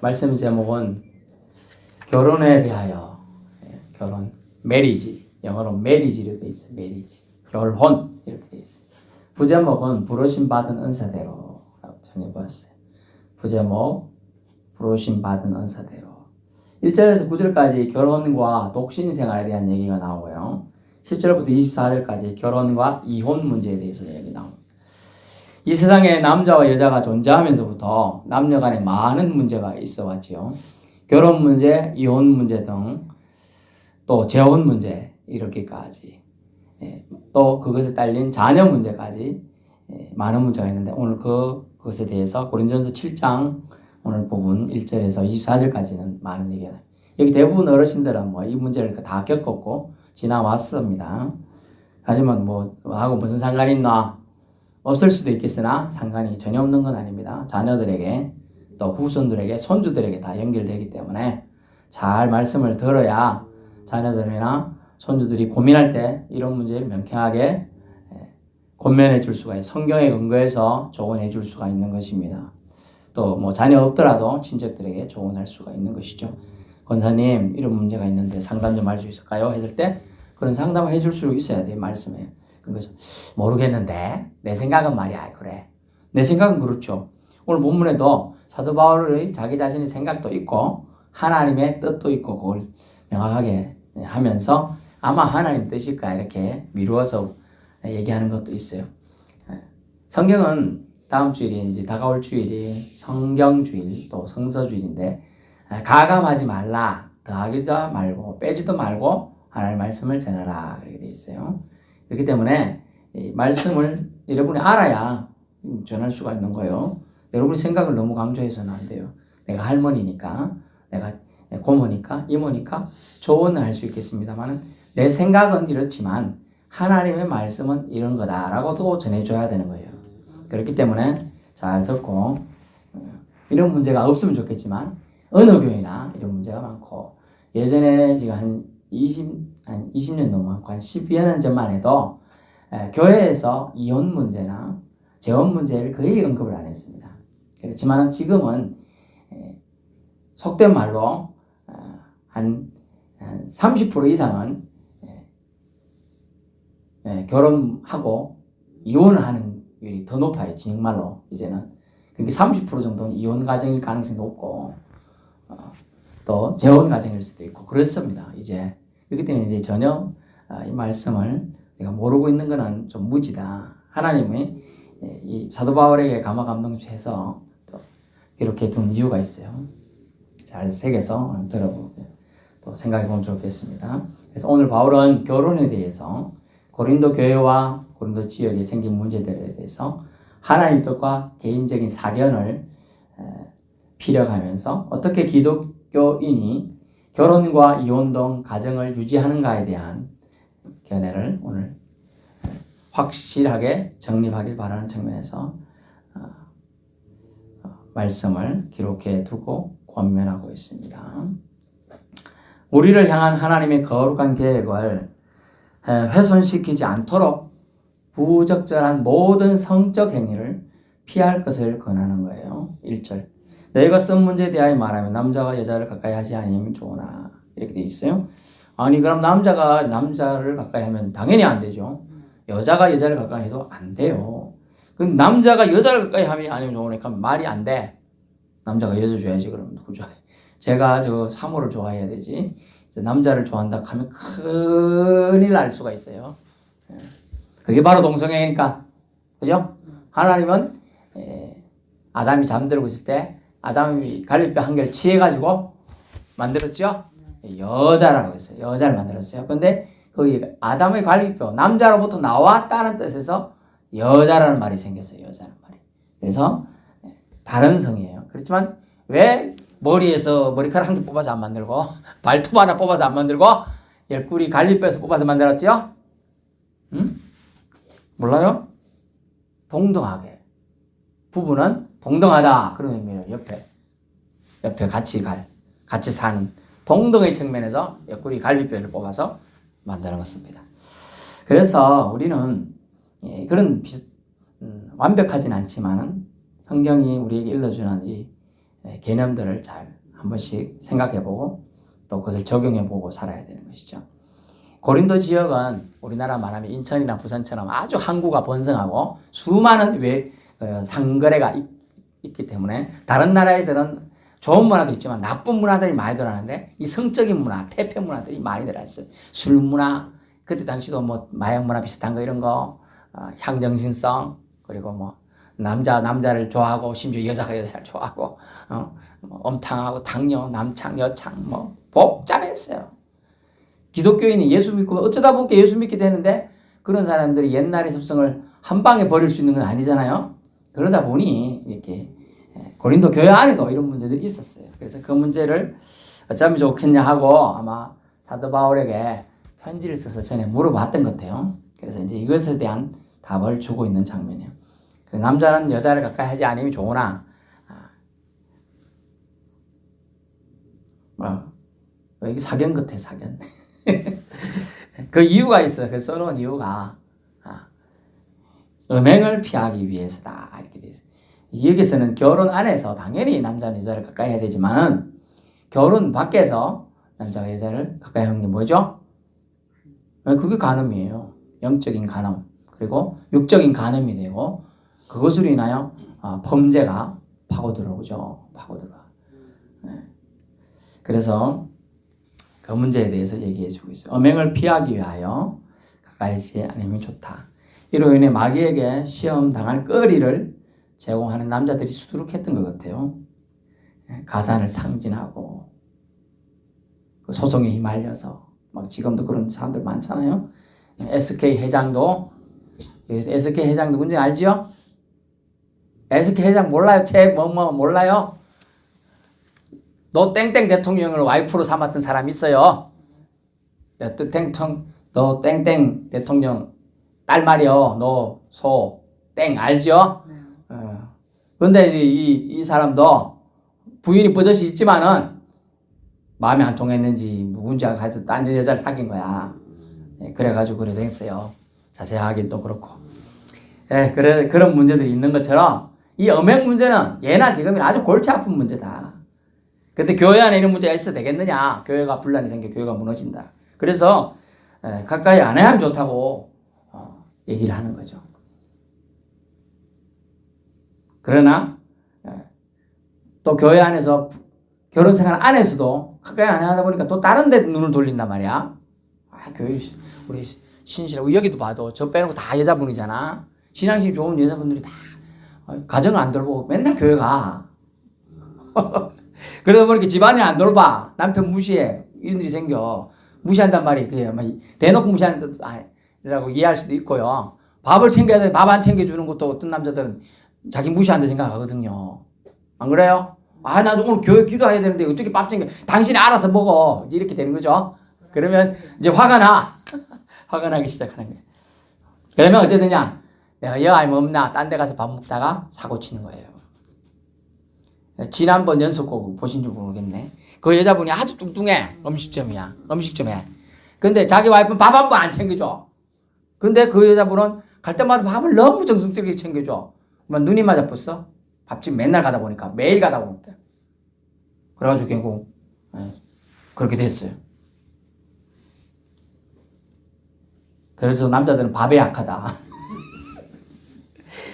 말씀 제목은 결혼에 대하여. 결혼, 메리지. 영어로 메리지 이렇게 돼 있어요. 메리지. 결혼 이렇게 돼 있어요. 부제목은 부르심 받은 은사대로 정해보았어요. 부제목 부르심 받은 은사대로. 1절에서 9절까지 결혼과 독신 생활에 대한 얘기가 나오고요. 10절부터 24절까지 결혼과 이혼 문제에 대해서 얘기 나옵니다. 이 세상에 남자와 여자가 존재하면서부터 남녀 간에 많은 문제가 있어 왔지요. 결혼 문제, 이혼 문제 등, 또 재혼 문제, 이렇게까지. 또 그것에 딸린 자녀 문제까지 많은 문제가 있는데, 오늘 그것에 대해서 고린도전서 7장 오늘 부분 1절에서 24절까지는 많은 얘기가 나요. 여기 대부분 어르신들은 이 문제를 다 겪었고 지나왔습니다. 하지만 하고 무슨 상관이 있나? 없을 수도 있겠으나 상관이 전혀 없는 건 아닙니다. 자녀들에게, 또 후손들에게, 손주들에게 다 연결되기 때문에 잘 말씀을 들어야 자녀들이나 손주들이 고민할 때 이런 문제를 명쾌하게 권면해 줄 수가 있어요. 성경에 근거해서 조언해 줄 수가 있는 것입니다. 또 자녀 없더라도 친척들에게 조언할 수가 있는 것이죠. 권사님, 이런 문제가 있는데 상담 좀 할 수 있을까요? 했을 때 그런 상담을 해줄 수 있어야 돼요. 말씀에. 그래서 모르겠는데 내 생각은 말이야. 그래. 내 생각은 그렇죠. 오늘 본문에도 사도 바울의 자기 자신의 생각도 있고 하나님의 뜻도 있고 그걸 명확하게 하면서 아마 하나님 뜻일까 이렇게 미루어서 얘기하는 것도 있어요. 성경은 다음 주일이 이제 다가올 주일이 성경주일 또 성서주일인데 가감하지 말라, 더하기도 말고 빼지도 말고 하나님의 말씀을 전하라 이렇게 되어 있어요. 그렇기 때문에 이 말씀을 여러분이 알아야 전할 수가 있는 거예요. 여러분이 생각을 너무 강조해서는 안 돼요. 내가 할머니니까, 내가 고모니까, 이모니까 조언을 할 수 있겠습니다만 내 생각은 이렇지만 하나님의 말씀은 이런 거다라고도 전해줘야 되는 거예요. 그렇기 때문에 잘 듣고, 이런 문제가 없으면 좋겠지만 어느 교회나 이런 문제가 많고, 예전에 지금 한 20년 넘어, 한 10여 년 전만 해도 교회에서 이혼 문제나 재혼 문제를 거의 언급을 안 했습니다. 그렇지만 지금은 속된 말로 한 30% 이상은 결혼하고 이혼을 하는 율이 더 높아요. 정말로 이제는. 그러니까 30% 정도는 이혼 가정일 가능성이 높고 또 재혼 가정일 수도 있고 그렇습니다. 이제 그렇기 때문에 이제 전혀 이 말씀을 내가 모르고 있는 것은 좀 무지다. 하나님이 이 사도 바울에게 감화 감동해서 또 이렇게 둔 이유가 있어요. 잘 새겨서 들어보고 또 생각해 보면 좋겠습니다. 그래서 오늘 바울은 결혼에 대해서 고린도 교회와 고린도 지역에 생긴 문제들에 대해서 하나님 뜻과 개인적인 사견을 피력하면서 어떻게 기독교인이 결혼과 이혼 등 가정을 유지하는가에 대한 견해를 오늘 확실하게 정립하길 바라는 측면에서 말씀을 기록해 두고 권면하고 있습니다. 우리를 향한 하나님의 거룩한 계획을 훼손시키지 않도록 부적절한 모든 성적 행위를 피할 것을 권하는 거예요. 1절. 너희가 쓴 문제에 대하여 말하면 남자가 여자를 가까이 하지 아니하면 좋으나 이렇게 되어 있어요. 아니 그럼 남자가 남자를 가까이 하면 당연히 안 되죠. 여자가 여자를 가까이 해도 안 돼요. 그럼 남자가 여자를 가까이 하면 아니면 좋으니까 말이 안 돼. 남자가 여자 좋아해야지. 그러면 누구 좋아해? 제가 사모를 좋아해야 되지. 남자를 좋아한다 하면 큰일 날 수가 있어요. 그게 바로 동성애니까. 그죠? 하나님은 아담이 잠들고 있을 때 아담이 갈비뼈 한 개를 취해가지고 만들었죠? 여자라고 했어요. 여자를 만들었어요. 근데 그 아담의 갈비뼈, 남자로부터 나왔다는 뜻에서 여자라는 말이 생겼어요. 여자라는 말이. 그래서 다른 성이에요. 그렇지만 왜 머리에서 머리카락 한 개 뽑아서 안 만들고 발톱 하나 뽑아서 안 만들고 옆구리 갈비뼈에서 뽑아서 만들었죠? 응? 몰라요? 동등하게. 부부는 동등하다. 그런 의미예요. 옆에 같이 사는 동등의 측면에서 옆구리 갈비뼈를 뽑아서 만드는 것입니다. 그래서 우리는 그런 완벽하진 않지만은 성경이 우리에게 일러주는 이 개념들을 잘 한 번씩 생각해보고 또 그것을 적용해보고 살아야 되는 것이죠. 고린도 지역은 우리나라 말하면 인천이나 부산처럼 아주 항구가 번성하고 수많은 상거래가 있기 때문에 다른 나라 애들은 좋은 문화도 있지만 나쁜 문화들이 많이 들어가는데 이 성적인 문화, 태평 문화들이 많이 들어있어요. 술 문화, 그때 당시도 뭐 마약 문화 비슷한 거 이런 거, 향정신성, 그리고 뭐 남자를 좋아하고 심지어 여자가 여자를 좋아하고 뭐 엄탕하고 당뇨, 남창, 여창 뭐 복잡했어요. 기독교인이 예수 믿고 어쩌다 보니까 예수 믿게 되는데 그런 사람들이 옛날의 습성을 한 방에 버릴 수 있는 건 아니잖아요. 그러다 보니 이렇게 고린도 교회 안에도 이런 문제들이 있었어요. 그래서 그 문제를 어쩌면 좋겠냐 하고 아마 사도 바울에게 편지를 써서 전에 물어봤던 것 같아요. 그래서 이제 이것에 대한 답을 주고 있는 장면이에요. 남자는 여자를 가까이 하지 않으면 좋으나 이게 사견 같아, 사견. 그 이유가 있어요. 그 써놓은 이유가 음행을 피하기 위해서다 이렇게 돼 있어요. 여기서는 결혼 안에서 당연히 남자는 여자를 가까이 해야 되지만 결혼 밖에서 남자가 여자를 가까이 하는 게 뭐죠? 그게 간음이에요. 영적인 간음 그리고 육적인 간음이 되고 그것으로 인하여 범죄가 파고들어오죠. 파고들어. 그래서 그 문제에 대해서 얘기해주고 있어요. 음행을 피하기 위하여 가까이 하지 않으면 좋다. 이로 인해 마귀에게 시험 당할 거리를 제공하는 남자들이 수두룩했던 것 같아요. 가산을 탕진하고 소송에 휘말려서 막 지금도 그런 사람들 많잖아요. SK 회장도 SK 회장 누군지 알지요? SK 회장 몰라요? 책 몰라요? 너 땡땡 대통령을 와이프로 삼았던 사람 있어요. 너 땡땡 대통령 딸 말이요. 너 소 땡 알죠? 그런데 이 사람도 부인이 버젓이 있지만은 마음에 안 통했는지 누군지가 가서 딴 여자를 사귄 거야. 그래가지고 그래 됐어요. 자세하긴 또 그렇고. 그런 문제들이 있는 것처럼 이 음행 문제는 예나 지금이나 아주 골치 아픈 문제다. 근데 교회 안에 이런 문제가 있어도 되겠느냐? 교회가 분란이 생겨 교회가 무너진다. 그래서 가까이 안 해야 하면 좋다고 얘기를 하는 거죠. 그러나 또 교회 안에서 결혼 생활 안에서도 가까이 안 하다 보니까 또 다른 데 눈을 돌린단 말이야. 교회 우리 신실하고 여기도 봐도 저 빼놓고 다 여자분이잖아. 신앙심이 좋은 여자분들이 다 가정을 안 돌보고 맨날 교회 가. 그러다 보니까 집안이 안 돌봐. 남편 무시해. 이런 일이 생겨. 무시한단 말이 그래요. 대놓고 무시한다고 이해할 수도 있고요. 밥을 챙겨야 돼. 밥 안 챙겨주는 것도 어떤 남자들은 자기 무시한다 생각하거든요. 안 그래요? 나도 오늘 교회 기도해야 되는데 어떻게 밥 챙겨? 당신이 알아서 먹어. 이렇게 되는 거죠. 그러면 이제 화가 나. 화가 나기 시작하는 거예요. 그러면 어떻게 되냐? 내가 여아임 없나? 딴 데 가서 밥 먹다가 사고 치는 거예요. 지난번 연속곡 보신 줄 모르겠네. 그 여자분이 아주 뚱뚱해. 음식점에. 근데 자기 와이프는 밥 한 번 안 챙겨줘. 근데 그 여자분은 갈 때마다 밥을 너무 정성스럽게 챙겨줘. 눈이 맞아붙어. 밥집 맨날 가다 보니까. 매일 가다 보니까. 그래가지고 결국 그렇게 됐어요. 그래서 남자들은 밥에 약하다.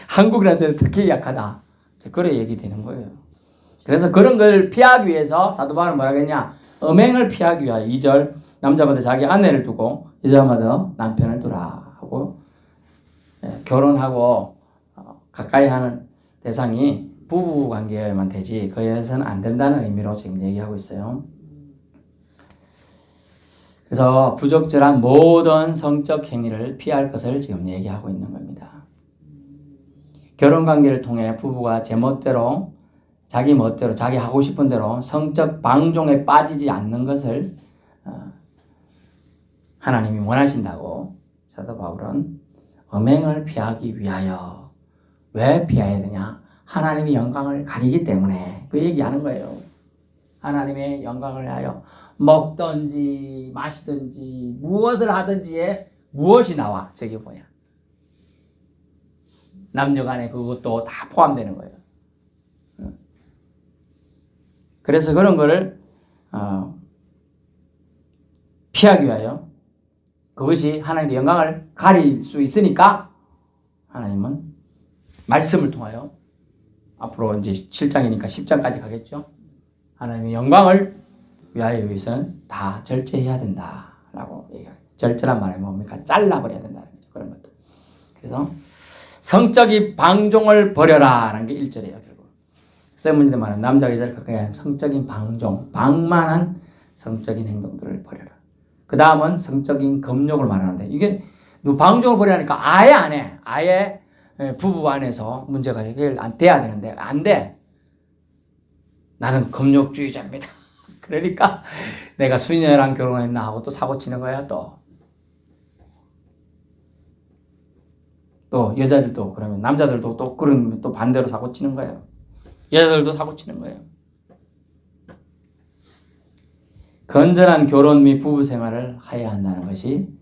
한국 남자들은 특히 약하다. 그런 얘기 되는 거예요. 그래서 그런 걸 피하기 위해서 사도 바울은 뭐라 그랬냐? 음행을 피하기 위하여 2절 남자마다 자기 아내를 두고 여자마다 남편을 두라 하고 결혼하고 가까이 하는 대상이 부부 관계여야만 되지 그에서는 안 된다는 의미로 지금 얘기하고 있어요. 그래서 부적절한 모든 성적 행위를 피할 것을 지금 얘기하고 있는 겁니다. 결혼 관계를 통해 부부가 제멋대로 자기 멋대로 자기 하고 싶은 대로 성적 방종에 빠지지 않는 것을 하나님이 원하신다고 사도 바울은 음행을 피하기 위하여 왜 피해야 되냐? 하나님의 영광을 가리기 때문에 그 얘기하는 거예요. 하나님의 영광을 위하여 먹든지 마시든지 무엇을 하든지에 무엇이 나와? 저게 뭐야? 남녀간에 그것도 다 포함되는 거예요. 그래서 그런 거를 피하기 위하여 그것이 하나님의 영광을 가릴 수 있으니까 하나님은 말씀을 통하여 앞으로 이제 7장이니까 10장까지 가겠죠. 하나님의 영광을 위해서는 다 절제해야 된다라고 얘기해요. 절제란 말이 뭡니까? 잘라버려야 된다는 거죠. 그런 것들. 그래서 성적인 방종을 버려라라는 게 1절이에요. 결국. 세문인데 말하는 남자가 여자를 가까이 하는 성적인 방종, 방만한 성적인 행동들을 버려라. 그 다음은 성적인 금욕을 말하는데 이게 방종을 버리니까 아예 안 해. 아예 부부 안에서 문제가 해결 안 돼야 되는데 안 돼. 나는 금욕주의자입니다. 그러니까 내가 수녀랑 결혼했나 하고 또 사고 치는 거야 또. 또 여자들도 그러면 남자들도 또 그런 또 반대로 사고 치는 거예요. 여자들도 사고 치는 거예요. 건전한 결혼 및 부부 생활을 해야 한다는 것이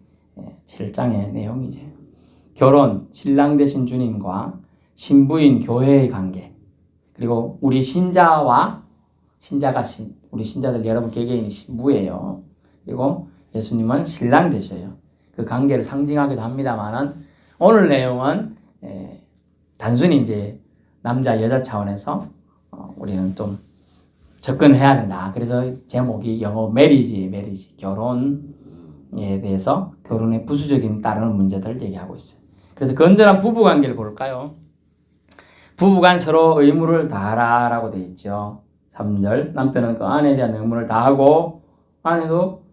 7장의 내용이죠. 결혼, 신랑 되신 주님과 신부인 교회의 관계, 그리고 우리 신자가 우리 신자들 여러분 개개인이 신부예요. 그리고 예수님은 신랑 되셔요. 그 관계를 상징하기도 합니다만은 오늘 내용은 단순히 이제 남자 여자 차원에서 우리는 좀 접근해야 된다. 그래서 제목이 영어 메리지 결혼에 대해서 결혼의 부수적인 따르는 문제들을 얘기하고 있어요. 그래서 건전한 부부관계를 볼까요? 부부간 서로 의무를 다하라라고 되어 있죠. 3절 남편은 그 아내에 대한 의무를 다하고 아내도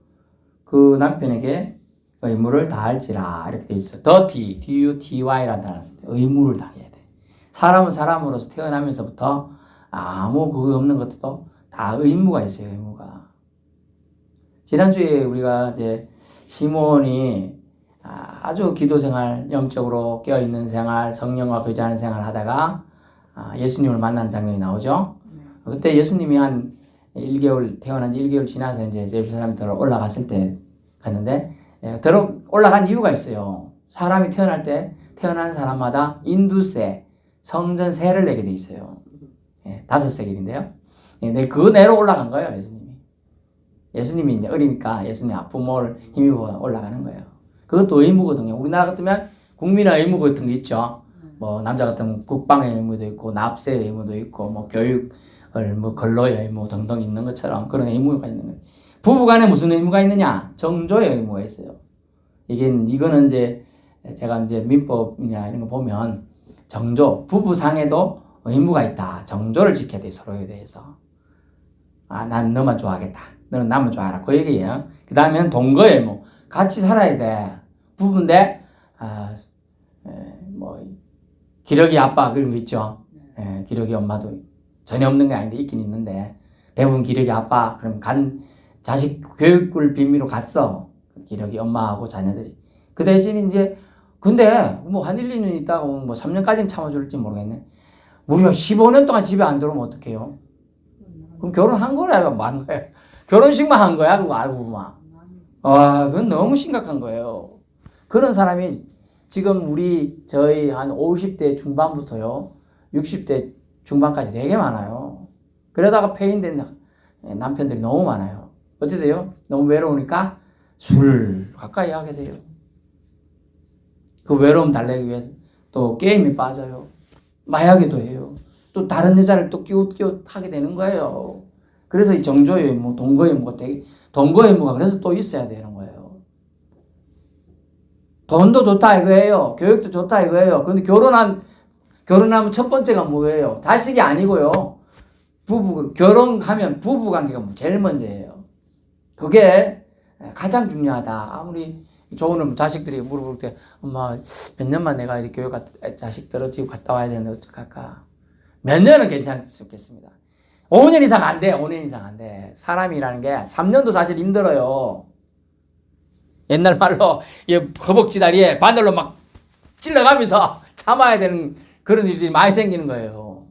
그 남편에게 의무를 다할지라 이렇게 되어 있어요. duty라는 단어 의무를 다해야 돼. 사람은 사람으로서 태어나면서부터 아무 그거 없는 것도 다 의무가 있어요. 의무가. 지난주에 우리가 이제 시몬이 아주 기도생활, 영적으로 깨어있는 생활, 성령과 교제하는 생활을 하다가 예수님을 만난 장면이 나오죠. 그때 예수님이 한 1개월, 태어난 지 1개월 지나서 이제 예루살렘 들어 올라갔을 때 갔는데, 들어 올라간 이유가 있어요. 사람이 태어날 때, 태어난 사람마다 인두세, 성전세를 내게 돼 있어요. 5세겔인데요. 그 내로 올라간 거예요, 예수님이. 예수님이 이제 어리니까 예수님 부모를 힘입어 올라가는 거예요. 그것도 의무거든요. 우리나라 같으면 국민의 의무 같은 게 있죠. 뭐 남자 같으면 국방의 의무도 있고 납세의 의무도 있고 뭐 교육을 뭐 근로의 의무 등등 있는 것처럼 그런 의무가 있는 거예요. 부부간에 무슨 의무가 있느냐? 정조의 의무가 있어요. 이거는 이제 제가 이제 민법이나 이런 거 보면 정조 부부상에도 의무가 있다. 정조를 지켜야 돼 서로에 대해서. 난 너만 좋아하겠다. 너는 나만 좋아하라. 그 얘기예요. 그 다음엔 동거의 의무. 같이 살아야 돼. 부부인데 뭐 기러기 아빠 그런 거 있죠. 기러기 엄마도 전혀 없는 게 아닌데 있긴 있는데 대부분 기러기 아빠 그럼 자식 교육을 빌미로 갔어. 기러기 엄마하고 자녀들이. 그 대신 이제 근데 뭐 한 1, 2년 있다가 뭐 3년까지는 참아줄지 모르겠네. 우리가 15년 동안 집에 안 들어오면 어떡해요? 그럼 결혼한 거야, 만 거야. 결혼식만 한 거야, 그거 알고 보면. 그건 너무 심각한 거예요. 그런 사람이 지금 저희 한 50대 중반부터요, 60대 중반까지 되게 많아요. 그러다가 폐인된 남편들이 너무 많아요. 어찌 돼요? 너무 외로우니까 술 가까이 하게 돼요. 그 외로움 달래기 위해서 또 게임에 빠져요. 마약에도 해요. 또 다른 여자를 또 끼워 하게 되는 거예요. 그래서 이 정조의 의무, 동거의 의무가 동거의 의무가 그래서 또 있어야 되는 거예요. 돈도 좋다 이거예요. 교육도 좋다 이거예요. 그런데 결혼하면 첫 번째가 뭐예요? 자식이 아니고요. 결혼하면 부부 관계가 제일 먼저예요. 그게 가장 중요하다. 아무리 좋은 자식들이 물어볼 때 엄마 몇 년만 내가 이렇게 교육 자식 들어지고 갔다 와야 되는데 어떡할까? 몇 년은 괜찮겠습니다. 5년 이상 안 돼. 5년 이상 안 돼. 사람이라는 게 3년도 사실 힘들어요. 옛날 말로 허벅지 다리에 바늘로 막 찔러가면서 참아야 되는 그런 일들이 많이 생기는 거예요.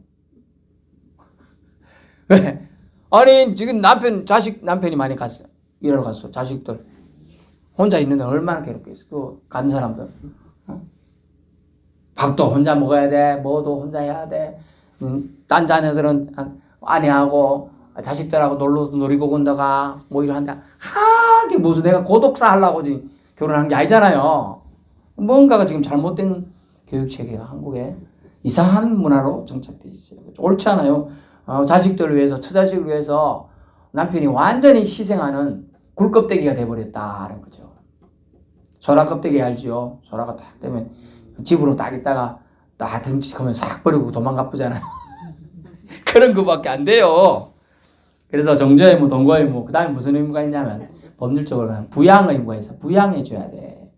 왜? 아니 지금 남편이 많이 갔어. 일하러 갔어. 자식들 혼자 있는데 얼마나 괴롭겠어. 그 간 사람들. 밥도 혼자 먹어야 돼. 뭐도 혼자 해야 돼. 딴 자녀들은 아내하고 자식들하고 놀이고 건너가 뭐 이러한다. 이게 무슨 내가 고독사 하려고 지금 결혼한 게 아니잖아요. 뭔가가 지금 잘못된 교육체계가 한국에 이상한 문화로 정착돼 있어요. 옳지 않아요. 자식들을 위해서, 처자식을 위해서 남편이 완전히 희생하는 굴껍데기가 돼버렸다는 거죠. 소라 껍데기 알죠? 소라가 딱 되면 집으로 딱 있다가 딱 덩치하면 싹 버리고 도망가쁘잖아요. 그런 거밖에 안 돼요. 그래서 정조의 의무, 동거의 의무, 그 다음에 무슨 의무가 있냐면 법률적으로는 부양 의무가 있어. 부양해줘야 돼.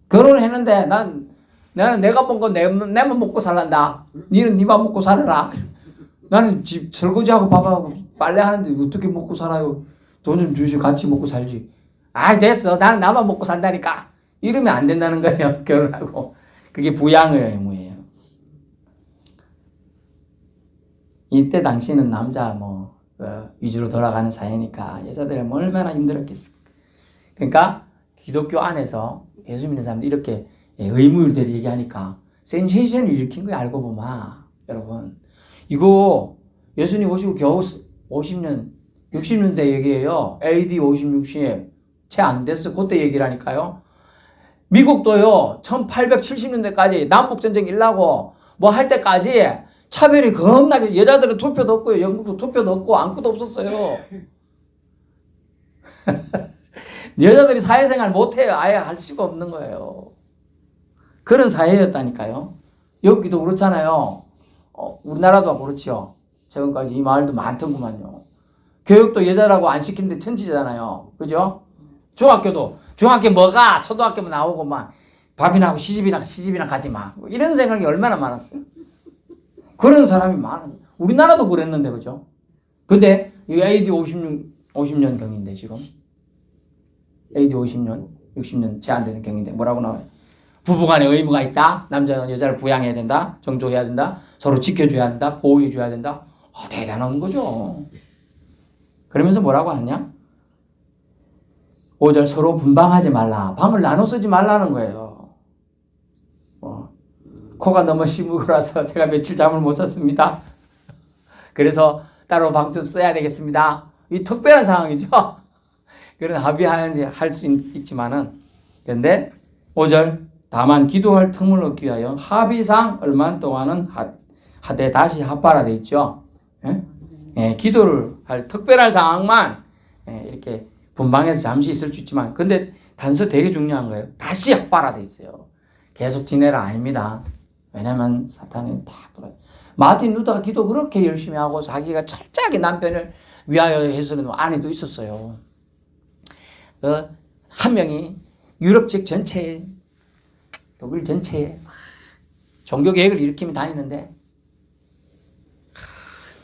결혼을 했는데 나는 내가 먹고 내만 먹고 살란다. 니는 니만 먹고 살아라. 나는 집 설거지하고 밥하고 빨래하는데 어떻게 먹고 살아요? 돈 좀 주시고 같이 먹고 살지. 됐어. 나는 나만 먹고 산다니까. 이러면 안 된다는 거예요. 결혼하고. 그게 부양의 의무예요. 이때 당시는 남자 위주로 돌아가는 사회니까 여자들은 얼마나 힘들었겠습니까. 그러니까 기독교 안에서 예수 믿는 사람들이 이렇게 의무율대로 얘기하니까 센세이션을 일으킨 거예요. 알고 보면 여러분 이거 예수님 오시고 겨우 50년 60년대 얘기예요. AD 50, 60에 채 안 됐어. 그때 얘기를 하니까요. 미국도요 1870년대까지 남북전쟁 일나고 뭐 할 때까지 차별이 겁나게 여자들은 투표도 없고요. 영국도 투표도 없고 아무것도 없었어요. 여자들이 사회생활 못해요. 아예 할 수가 없는 거예요. 그런 사회였다니까요. 여기도 그렇잖아요. 우리나라도 그렇지요. 지금까지 이 마을도 많던구만요. 교육도 여자라고 안 시키는데 천지잖아요. 그죠? 중학교 뭐가 초등학교만 나오고 막 밥이나 하고 시집이나 가지 마. 이런 생각이 얼마나 많았어요. 그런 사람이 많아요. 우리나라도 그랬는데 그죠? 근데 이 AD 50년 경인데 지금 AD 50년, 60년 채 안 되는 경인데 뭐라고 나와요? 부부간에 의무가 있다. 남자는 여자를 부양해야 된다. 정조해야 된다. 서로 지켜줘야 된다. 보호해줘야 된다. 대단한 거죠. 그러면서 뭐라고 하냐? 5절 서로 분방하지 말라. 방을 나눠 쓰지 말라는 거예요. 코가 너무 시무라서 제가 며칠 잠을 못 잤습니다. 그래서 따로 방 좀 써야 되겠습니다. 이 특별한 상황이죠. 그런 합의할 수 있지만은 그런데 5절 다만 기도할 틈을 얻기 위하여 합의상 얼마 동안은 하되 다시 합하라 돼 있죠. 기도를 할 특별한 상황만 이렇게 분방해서 잠시 있을 수 있지만 근데 단서 되게 중요한 거예요. 다시 합하라 돼 있어요. 계속 지내라 아닙니다. 왜냐면 사탄은 다 돌아요. 마틴 루터가 기도 그렇게 열심히 하고 자기가 철저하게 남편을 위하여 해서는 아내도 있었어요. 한 명이 유럽 쪽 전체에 독일 전체에 종교 계획을 일으키며 다니는데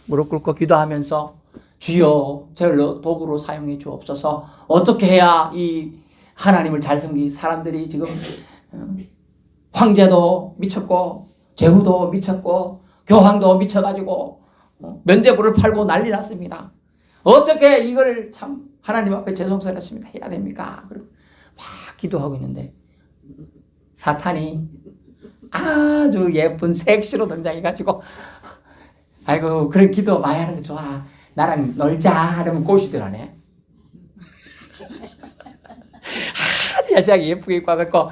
무릎 꿇고 기도하면서 주여 저를 도구로 사용해 주옵소서. 어떻게 해야 이 하나님을 잘 섬기 사람들이 지금 황제도 미쳤고 제후도 미쳤고 교황도 미쳐가지고 면죄부를 팔고 난리 났습니다. 어떻게 이걸 참 하나님 앞에 죄송스럽습니다 해야 됩니까? 그리고 막 기도하고 있는데 사탄이 아주 예쁜 섹시로 등장해가지고 아이고 그래 기도 많이 하는 게 좋아. 나랑 놀자 하면 꼬시더라네. 아주 여자가 예쁘게 입고 와갖고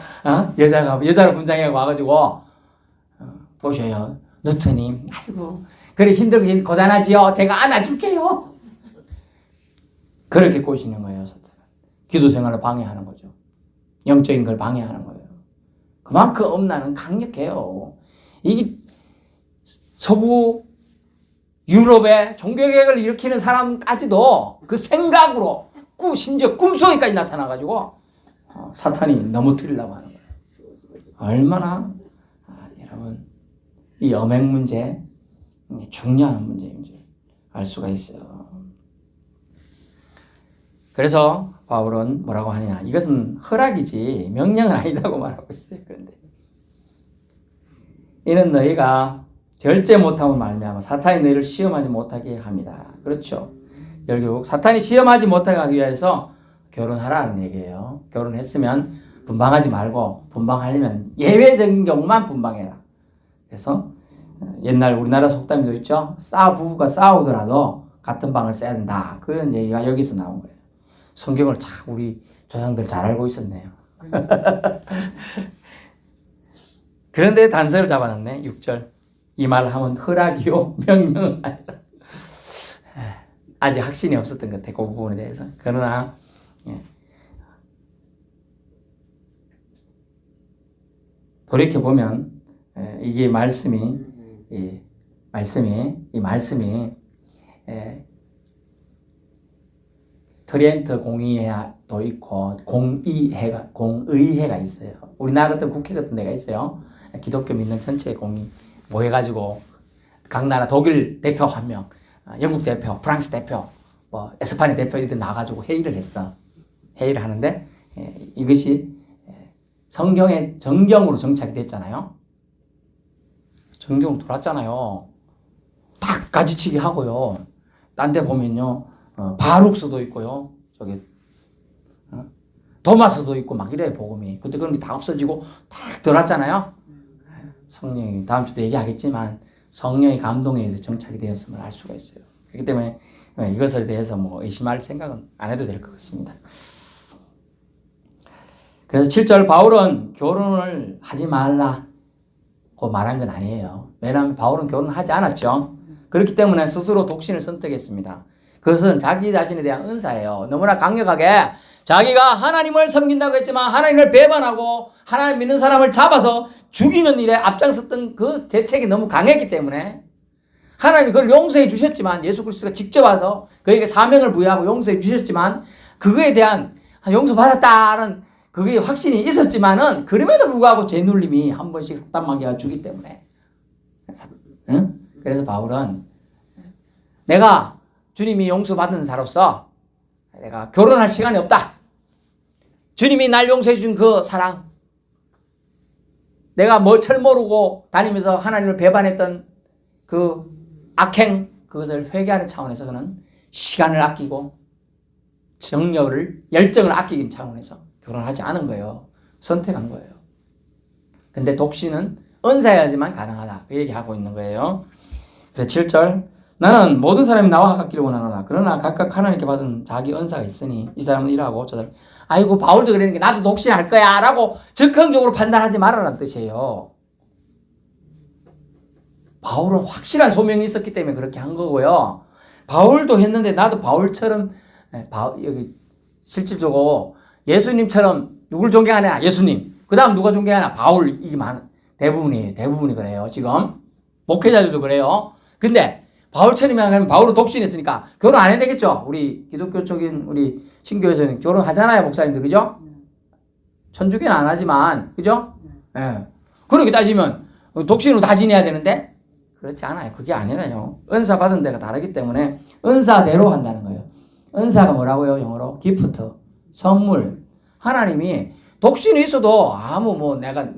여자로 분장해 와가지고 보셔요. 누트님 아이고 그래 힘들고 고단하지요. 제가 안아줄게요. 그렇게 꼬시는 거예요. 사탄은. 기도 생활을 방해하는 거죠. 영적인 걸 방해하는 거예요. 그만큼 엄나는 강력해요. 이게 서구 유럽의 종교개혁을 일으키는 사람까지도 그 생각으로 심지어 꿈속에까지 나타나가지고 사탄이 넘어뜨리려고 하는 거예요. 얼마나 여러분 이 엄행 문제 중요한 문제인지 알 수가 있어요. 그래서 바울은 뭐라고 하느냐? 이것은 허락이지 명령은 아니라고 말하고 있어요. 그런데 이는 너희가 절제 못함을 말미암아 사탄이 너희를 시험하지 못하게 합니다. 그렇죠? 결국 사탄이 시험하지 못하게 하기 위해서 결혼하라는 얘기예요. 결혼했으면 분방하지 말고 분방하려면 예외적인 경우만 분방해라. 그래서 옛날 우리나라 속담도 있죠. 부부가 싸우더라도 같은 방을 써야 된다. 그런 얘기가 여기서 나온 거예요. 성경을 참 우리 조상들 잘 알고 있었네요. 그런데 단서를 잡아놨네. 6절. 이 말을 하면 허락이요 명령은 아니라. 아직 확신이 없었던 것 같아요. 그 부분에 대해서. 그러나 돌이켜보면 이게 말씀이 트리엔트 공의회도 있고 공의회가 있어요. 우리나라 같은 국회 같은 데가 있어요. 기독교 믿는 전체 공의 모여가지고 각 나라 독일 대표 1명, 영국 대표, 프랑스 대표, 뭐 에스파냐 대표 이렇게 나가지고 회의를 했어. 회의를 하는데 이것이 성경의 정경으로 정착이 됐잖아요. 정경으로 돌았잖아요. 딱 가지치기 하고요. 딴 데 보면요, 바룩스도 있고요, 저기 도마스도 있고 막 이래요 복음이. 근데 그런 게 다 없어지고 딱 돌았잖아요. 성령이 다음 주도 얘기하겠지만 성령의 감동에 의해서 정착이 되었음을 알 수가 있어요. 그렇기 때문에 이것에 대해서 뭐 의심할 생각은 안 해도 될 것 같습니다. 그래서 7절 바울은 결혼을 하지 말라고 말한 건 아니에요. 왜냐하면 바울은 결혼을 하지 않았죠. 그렇기 때문에 스스로 독신을 선택했습니다. 그것은 자기 자신에 대한 은사예요. 너무나 강력하게 자기가 하나님을 섬긴다고 했지만 하나님을 배반하고 하나님 믿는 사람을 잡아서 죽이는 일에 앞장섰던 그 재책이 너무 강했기 때문에 하나님이 그걸 용서해 주셨지만 예수 그리스도가 직접 와서 그에게 사명을 부여하고 용서해 주셨지만 그거에 대한 용서받았다는 그게 확신이 있었지만은 그럼에도 불구하고 죄눌림이 한 번씩 삭담마귀가 주기 때문에 응? 그래서 바울은 내가 주님이 용서받은 자로서 내가 결혼할 시간이 없다. 주님이 날 용서해 준 그 사랑, 내가 뭘 철모르고 다니면서 하나님을 배반했던 그 악행, 그것을 회개하는 차원에서 그는 시간을 아끼고 열정을 아끼는 차원에서 결혼하지 않은 거예요. 선택한 거예요. 근데 독신은 은사여야지만 가능하다. 그 얘기하고 있는 거예요. 그래서 7절 나는 모든 사람이 나와 같기를 원하노라. 그러나 각각 하나님께 받은 자기 은사가 있으니 이 사람은 이라고 저 사람 아이고 바울도 그러니까 나도 독신할 거야 라고 즉흥적으로 판단하지 말아라는 뜻이에요. 바울은 확실한 소명이 있었기 때문에 그렇게 한 거고요. 바울도 했는데 나도 바울처럼 여기 실질적으로 예수님처럼 누굴 존경하냐? 예수님. 그 다음 누가 존경하냐? 바울. 이게 대부분이 그래요. 지금 목회자들도 그래요. 근데 바울처럼 하면 바울은 독신했으니까 결혼 안 해야 되겠죠? 우리 기독교 쪽인 우리 신교에서는 결혼하잖아요, 목사님들. 그죠? 천주교는 안 하지만 그죠? 예. 그렇게 따지면 독신으로 다 지내야 되는데 그렇지 않아요. 그게 아니라요. 은사 받은 데가 다르기 때문에 은사대로 한다는 거예요. 은사가 뭐라고요? 영어로 기프트, 선물. 하나님이 독신이 있어도 아무 뭐 내가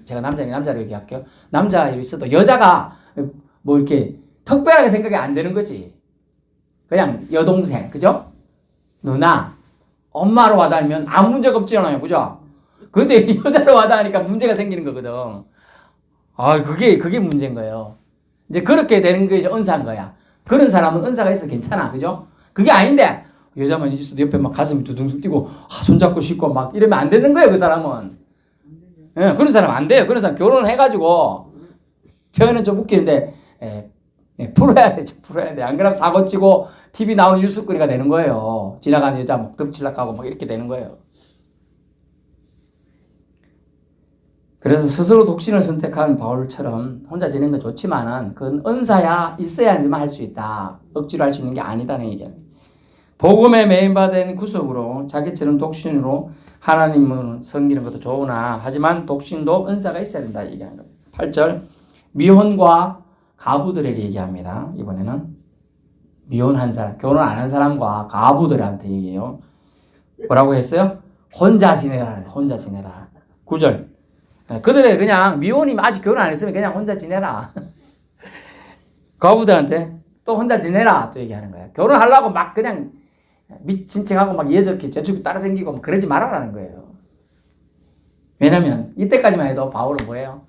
제가 남자를 얘기할게요. 남자로 있어도 여자가 뭐 이렇게 특별하게 생각이 안 되는 거지. 그냥 여동생, 그죠? 누나, 엄마로 와닿으면 아무 문제가 없잖아요, 그죠? 근데 여자로 와닿으니까 문제가 생기는 거거든. 그게 문제인 거예요. 이제 그렇게 되는 것이 은사인 거야. 그런 사람은 은사가 있어서 괜찮아, 그죠? 그게 아닌데 여자만 있어도 옆에 막 가슴이 두둥둥 뛰고 손잡고 싶고 막 이러면 안 되는 거예요, 그 사람은. 예, 그런 사람 안 돼요. 그런 사람 결혼해가지고 표현은 좀 웃기는데 풀어야 돼. 안 그러면 사고 치고 TV 나오는 뉴스거리가 되는 거예요. 지나가는 여자 막 덮치락하고 막 이렇게 되는 거예요. 그래서 스스로 독신을 선택한 바울처럼 혼자 지내는 건 좋지만은 그건 은사야 있어야만 할 수 있다. 억지로 할 수 있는 게 아니다는 얘기예요. 복음에 매인받은 구속으로 자기처럼 독신으로 하나님을 섬기는 것도 좋으나 하지만 독신도 은사가 있어야 된다 얘기하는 거예요. 8절 미혼과 가부들에게 얘기합니다. 이번에는 미혼한 사람, 결혼 안 한 사람과 가부들한테 얘기해요. 뭐라고 했어요? 혼자 지내라. 9절 그들의 그냥 미혼이 아직 결혼 안 했으면 그냥 혼자 지내라. 가부들한테 또 혼자 지내라 또 얘기하는 거예요. 결혼하려고 막 그냥 미친 척하고 막 예저렇게 저축 따라다니고 뭐 그러지 말아라는 거예요. 왜냐면 이때까지만 해도 바울은 뭐예요?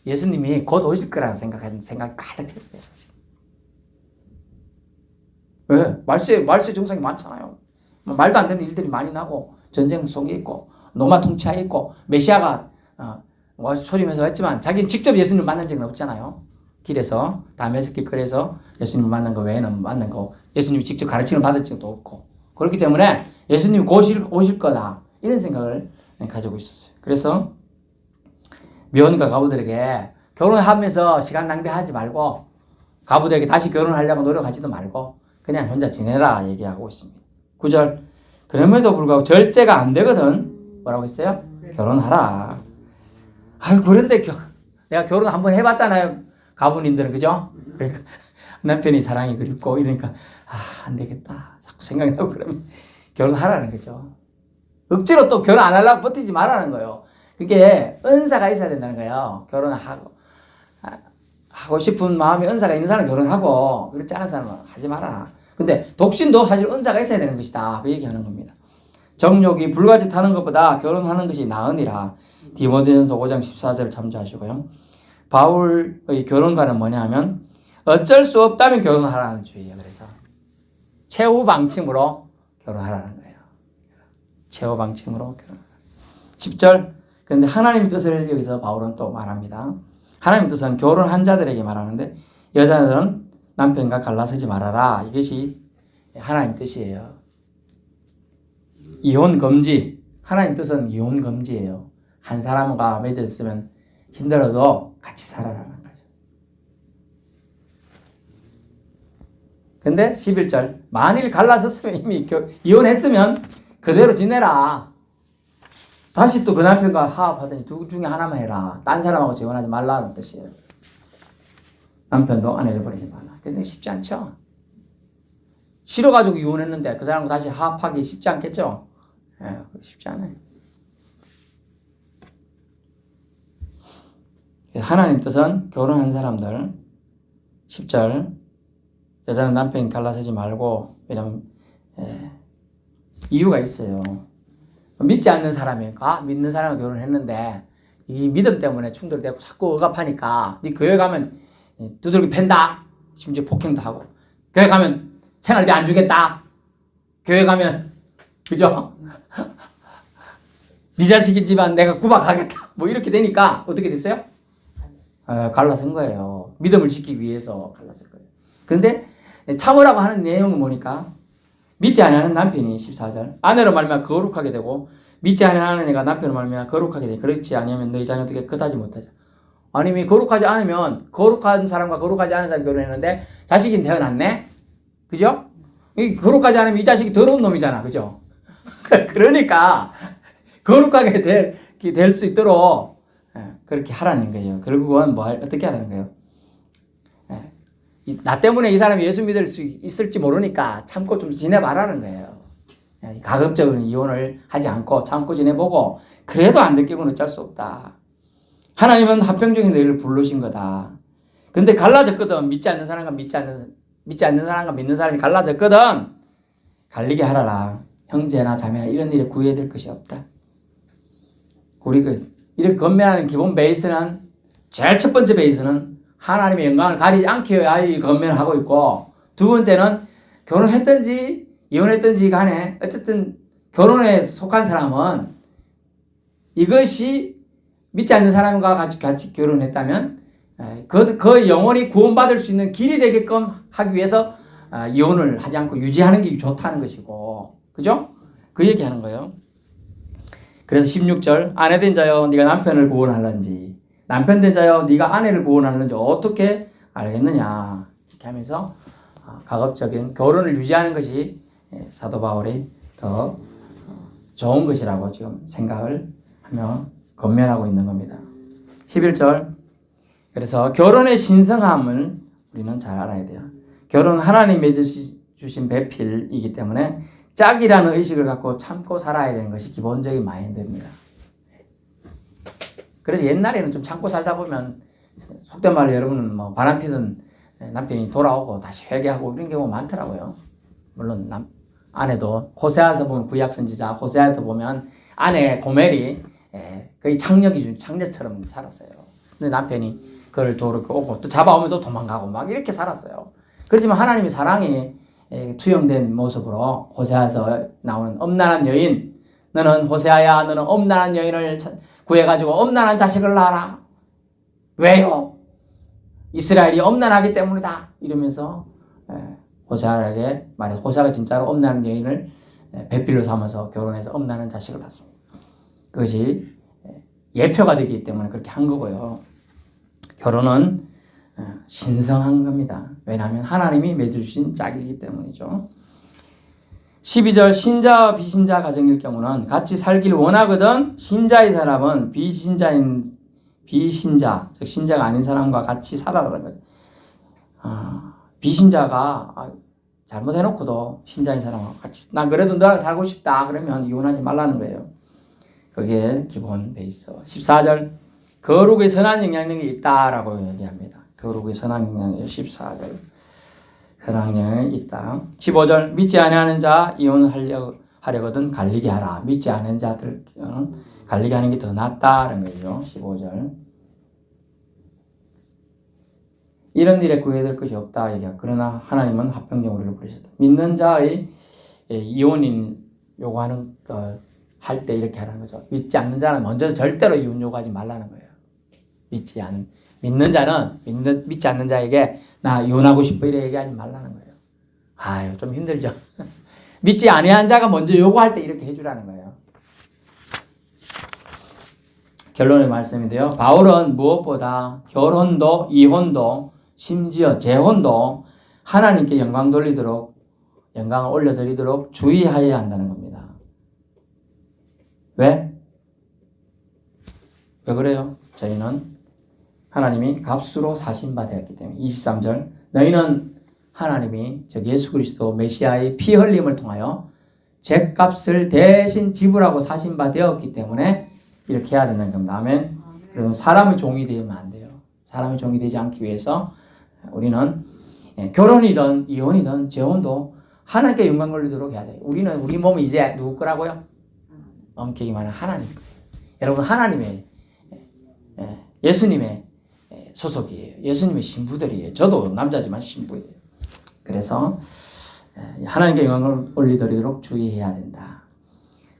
예수님이 곧 오실 거라는 생각이 가득했어요. 왜? 말세 증상이 많잖아요. 말도 안 되는 일들이 많이 나고, 전쟁 속에 있고, 로마 통치하에 있고, 메시아가, 소리면서 했지만, 자기는 직접 예수님을 만난 적은 없잖아요. 길에서, 다메섹 길거리에서 예수님을 만난 거 외에는 만난 거, 예수님이 직접 가르침을 받을 적도 없고, 그렇기 때문에 예수님이 곧 오실 거다. 이런 생각을 가지고 있었어요. 그래서, 미혼과 가부들에게 결혼하면서 시간 낭비하지 말고, 가부들에게 다시 결혼하려고 노력하지도 말고, 그냥 혼자 지내라 얘기하고 있습니다. 9절. 그럼에도 불구하고 절제가 안 되거든. 뭐라고 했어요? 결혼하라. 아유, 그런데 내가 결혼 한번 해봤잖아요. 가부님들은, 그죠? 그러니까 남편이 사랑이 그립고 이러니까, 안 되겠다. 자꾸 생각이 나고 그러면 결혼하라는 거죠. 억지로 또 결혼 안 하려고 버티지 말라는 거예요. 그게 은사가 있어야 된다는 거예요. 결혼하고. 하고 싶은 마음이 은사가 있는 사람은 결혼하고, 그렇지 않은 사람은 하지 마라. 근데 독신도 사실 은사가 있어야 되는 것이다. 그 얘기하는 겁니다. 정욕이 불가지 타는 것보다 결혼하는 것이 나으니라. 디모데전서 5장 14절을 참조하시고요. 바울의 결혼관은 뭐냐 하면 어쩔 수 없다면 결혼하라는 주의예요. 그래서 최후 방침으로 결혼하라는 거예요. 최후 방침으로 결혼하라. 10절. 그런데 하나님의 뜻을 여기서 바울은 또 말합니다. 하나님의 뜻은 결혼한 자들에게 말하는데 여자들은 남편과 갈라서지 말아라. 이것이 하나님 뜻이에요. 이혼 금지. 하나님 뜻은 이혼 금지예요. 한 사람과 맺었으면 힘들어도 같이 살아라는 거죠. 근데 11절. 만일 갈라섰으면 이미 이혼했으면 그대로 지내라. 다시 또 그 남편과 화합하든지 둘 중에 하나만 해라. 딴 사람하고 재혼하지 말라는 뜻이에요. 남편도 아내를 버리지 말라. 근데 쉽지 않죠? 싫어가지고 이혼했는데 그 사람과 다시 화합하기 쉽지 않겠죠? 쉽지 않아요. 하나님 뜻은 결혼한 사람들 10절 여자는 남편이 갈라서지 말고 왜냐면 이유가 있어요. 믿지 않는 사람이니까 믿는 사람과 결혼했는데 이 믿음 때문에 충돌되고 자꾸 억압하니까 네 교회 가면 두들기 팬다. 심지어 폭행도 하고 교회 가면 생활비 안 주겠다. 교회 가면 그죠? 네 자식이지만 내가 구박하겠다. 뭐 이렇게 되니까 어떻게 됐어요? 갈라선 거예요. 믿음을 지키기 위해서 갈라선 거예요. 그런데 참으라고 하는 내용은 뭐니까 믿지 않는 남편이 14절 아내로 말미암아 거룩하게 되고 믿지 않는 아내가 남편으로 말미암아 거룩하게 되고 그렇지 않으면 너희 자녀들에게 그다지 못하자. 아니 거룩하지 않으면 거룩한 사람과 거룩하지 않은 사람이 결혼했는데 자식이 태어났네? 그죠? 거룩하지 않으면 이 자식이 더러운 놈이잖아. 그죠? 그러니까 거룩하게 될 수 있도록 그렇게 하라는 거예요. 결국은 어떻게 하라는 거예요? 나 때문에 이 사람이 예수 믿을 수 있을지 모르니까 참고 좀 지내봐라는 거예요. 가급적으로는 이혼을 하지 않고 참고 지내보고 그래도 안 될 경우는 어쩔 수 없다. 하나님은 합병적인 너희를 부르신 거다. 근데 갈라졌거든. 믿지 않는 사람과 믿지 않는 사람과 믿는 사람이 갈라졌거든. 갈리게 하라라. 형제나 자매나 이런 일에 구애될 것이 없다. 우리 이렇게 건면하는 기본 베이스는 제일 첫 번째 베이스는 하나님의 영광을 가리지 않게 해야 이 건면을 하고 있고 두 번째는 결혼했든지 이혼했든지 간에 어쨌든 결혼에 속한 사람은 이것이 믿지 않는 사람과 같이 결혼했다면 그 영혼이 구원받을 수 있는 길이 되게끔 하기 위해서 이혼을 하지 않고 유지하는 게 좋다는 것이고 그죠? 그 얘기하는 거예요. 그래서 16절 아내 된 자여 네가 남편을 구원하는지 남편 된 자여 네가 아내를 구원하는지 어떻게 알겠느냐 이렇게 하면서 가급적인 결혼을 유지하는 것이 사도 바울이 더 좋은 것이라고 지금 생각을 하며 권면하고 있는 겁니다. 11절 그래서 결혼의 신성함을 우리는 잘 알아야 돼요. 결혼은 하나님이 주신 배필이기 때문에 짝이라는 의식을 갖고 참고 살아야 되는 것이 기본적인 마인드입니다. 그래서 옛날에는 좀 참고 살다 보면 속된 말로 여러분은 뭐 바람 피던 남편이 돌아오고 다시 회개하고 이런 경우가 많더라고요. 물론 아내도 호세아서 보면 구약 선지자 호세아서 보면 아내 고멜이 거의 창녀처럼 살았어요. 근데 남편이 그를 도르고 오고 또 잡아오면 또 도망가고 막 이렇게 살았어요. 그렇지만 하나님의 사랑이 투영된 모습으로 호세아에서 나오는 엄난한 여인, 너는 호세아야, 너는 엄난한 여인을 구해가지고 엄난한 자식을 낳아라. 왜요? 이스라엘이 엄난하기 때문이다. 이러면서 호세아에게 말해서 호세아가 진짜로 엄난한 여인을 배필로 삼아서 결혼해서 엄난한 자식을 낳습니다. 그것이 예표가 되기 때문에 그렇게 한 거고요. 결혼은 신성한 겁니다. 왜냐하면 하나님이 맺어주신 짝이기 때문이죠. 12절 신자와 비신자 가정일 경우는 같이 살길 원하거든 신자의 사람은 비신자, 즉 신자가 아닌 사람과 같이 살아라는 거죠. 비신자가 잘못해놓고도 신자인 사람하고 같이 난 그래도 너랑 살고 싶다 그러면 이혼하지 말라는 거예요. 그게 기본 베이스. 14절 거룩의 선한 영향력이 있다라고 얘기합니다. 거룩의 선한 영향력 14절 선한 영향력이 있다. 15절 믿지 아니하는 자 이혼하려거든 갈리게 하라. 믿지 않은 자들 갈리게 하는 게 더 낫다라는 거죠. 15절 이런 일에 구애될 것이 없다 얘기야. 그러나 하나님은 합병정으로 부르셨다. 믿는 자의 이혼인 요구하는 할 때 이렇게 하라는 거죠. 믿지 않는 자는 먼저 절대로 이혼 요구하지 말라는 거예요. 믿는 자는 믿지 않는 자에게 나 이혼하고 싶어 이래 얘기하지 말라는 거예요. 아유 좀 힘들죠. 믿지 아니한 자가 먼저 요구할 때 이렇게 해주라는 거예요. 결론의 말씀인데요. 바울은 무엇보다 결혼도 이혼도 심지어 재혼도 하나님께 영광을 올려드리도록 주의하여야 한다는 겁니다. 왜? 왜 그래요? 저희는 하나님이 값으로 사신 바 되었기 때문에 23절 너희는 하나님이 즉 예수 그리스도 메시아의 피 흘림을 통하여 죄값을 대신 지불하고 사신 바 되었기 때문에 이렇게 해야 된다는 겁니다. 아멘. 그리고 사람의 종이 되면 안 돼요. 사람의 종이 되지 않기 위해서 우리는 결혼이든 이혼이든 재혼도 하나님께 영광 돌리도록 해야 돼요. 우리 몸은 이제 누구 거라고요? 엄격히 말하면 하나님 거예요. 여러분 하나님의 예수님의 소속이에요. 예수님의 신부들이에요. 저도 남자지만 신부예요. 그래서 하나님께 영광을 올리도록 주의해야 된다.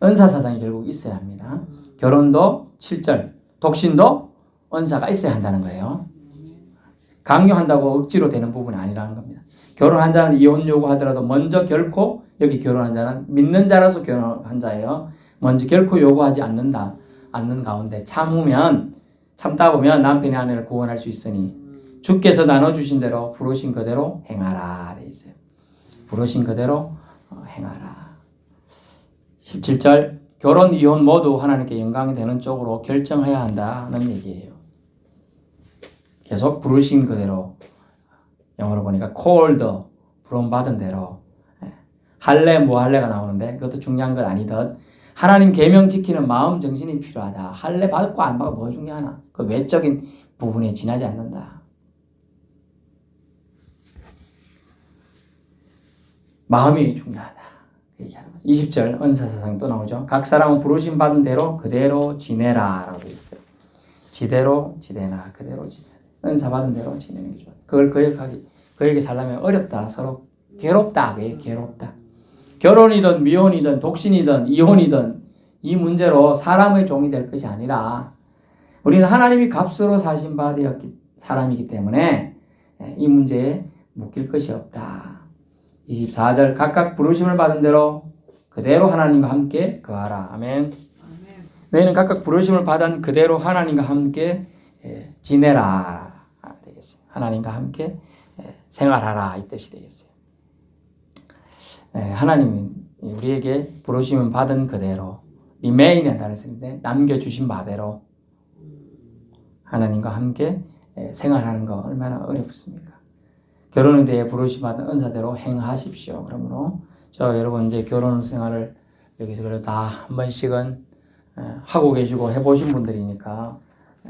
은사사상이 결국 있어야 합니다. 결혼도 7절 독신도 은사가 있어야 한다는 거예요. 강요한다고 억지로 되는 부분이 아니라는 겁니다. 결혼한 자는 이혼 요구하더라도 먼저 결코 여기 결혼한 자는 믿는 자라서 결혼한 자예요. 먼저 결코 요구하지 않는 가운데 참다 보면 남편의 아내를 구원할 수 있으니 주께서 나눠주신 대로 부르신 그대로 행하라 돼 있어요. 부르신 그대로 행하라. 17절 결혼 이혼 모두 하나님께 영광이 되는 쪽으로 결정해야 한다는 얘기예요. 계속 부르신 그대로 영어로 보니까 called 부름받은 대로 할래 뭐 할래가 나오는데 그것도 중요한 건 아니듯 하나님 계명 지키는 마음 정신이 필요하다. 할래 받고 안 받고 뭐가 중요하나? 그 외적인 부분에 지나지 않는다. 마음이 중요하다. 얘기하는 거죠. 20절 은사사상 또 나오죠. 각 사람은 부르심 받은 대로 그대로 지내라 라고 되어 있어요. 지대로 지내라 그대로 지내라. 은사 받은 대로 지내는 게 좋아요. 그걸 그에게 살려면 어렵다. 서로 괴롭다. 그게 괴롭다. 결혼이든 미혼이든 독신이든 이혼이든 이 문제로 사람의 종이 될 것이 아니라 우리는 하나님이 값으로 사신 바 되었기 사람이기 때문에 이 문제에 묶일 것이 없다. 24절 각각 부르심을 받은 대로 그대로 하나님과 함께 거하라. 아멘. 너희는 각각 부르심을 받은 그대로 하나님과 함께 지내라 되겠어요. 하나님과 함께 생활하라 이 뜻이 되겠어요. 하나님이 우리에게 부르심을 받은 그대로 remain이라는 뜻인데 남겨주신 바대로 하나님과 함께 생활하는 거 얼마나 어렵습니까? 결혼에 대해 부르심 받은 은사대로 행하십시오. 그러므로 여러분 이제 결혼 생활을 여기서 그래도 다 한 번씩은 하고 계시고 해보신 분들이니까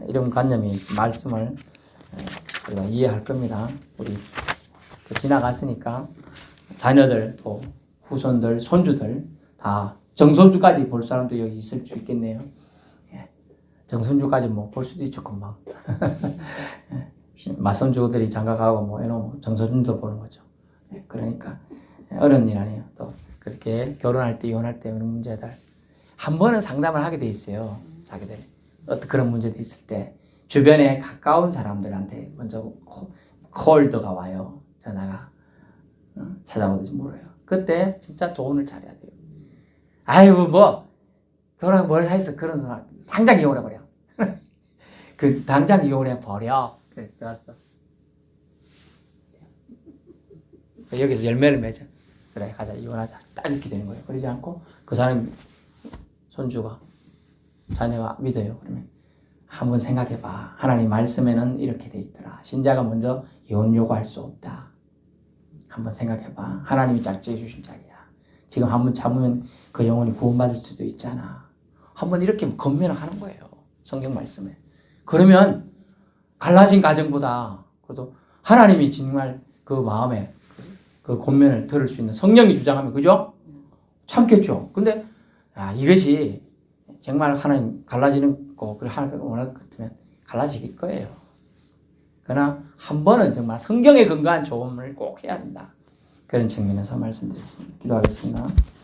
이런 관념이 말씀을 우리가 이해할 겁니다. 우리 지나갔으니까 자녀들 또 후손들 손주들 다 정손주까지 볼 사람도 여기 있을 수 있겠네요. 정선주까지 뭐 볼 수도 있죠, 금방. 맞선주들이 장가가고 뭐 이놈 정선주도 보는 거죠. 그러니까 어려운 일 아니에요. 또 그렇게 결혼할 때 이혼할 때 그런 문제들 한 번은 상담을 하게 돼 있어요. 자기들 어떤 그런 문제도 있을 때 주변에 가까운 사람들한테 먼저 콜드가 와요. 전화가 찾아오든지 물어요. 그때 진짜 조언을 잘해야 돼요. 아이고 뭐 결혼 뭘 했어 그런 사람 당장 이혼해 버려. 그 당장 이혼해 버려. 그래 들었어. 여기서 열매를 맺어. 그래 가자 이혼하자. 딱 이렇게 되는 거예요. 그러지 않고 그 사람 손주가 자녀가 믿어요. 그러면 한번 생각해봐. 하나님 말씀에는 이렇게 돼 있더라. 신자가 먼저 이혼 요구할 수 없다. 한번 생각해봐. 하나님이 짝지어 주신 자리야. 지금 한번 참으면 그 영혼이 구원받을 수도 있잖아. 한번 이렇게 건면을 하는 거예요. 성경 말씀에. 그러면 갈라진 가정보다 그래도 하나님이 정말 그 마음에 그 권면을 들을 수 있는 성령이 주장하면 그죠? 참겠죠. 근데 이것이 정말 하나님 갈라지는 거 그걸 하나님 원할 것 같으면 갈라질 거예요. 그러나 한 번은 정말 성경에 근거한 조언을 꼭 해야 된다. 그런 측면에서 말씀드렸습니다. 기도하겠습니다.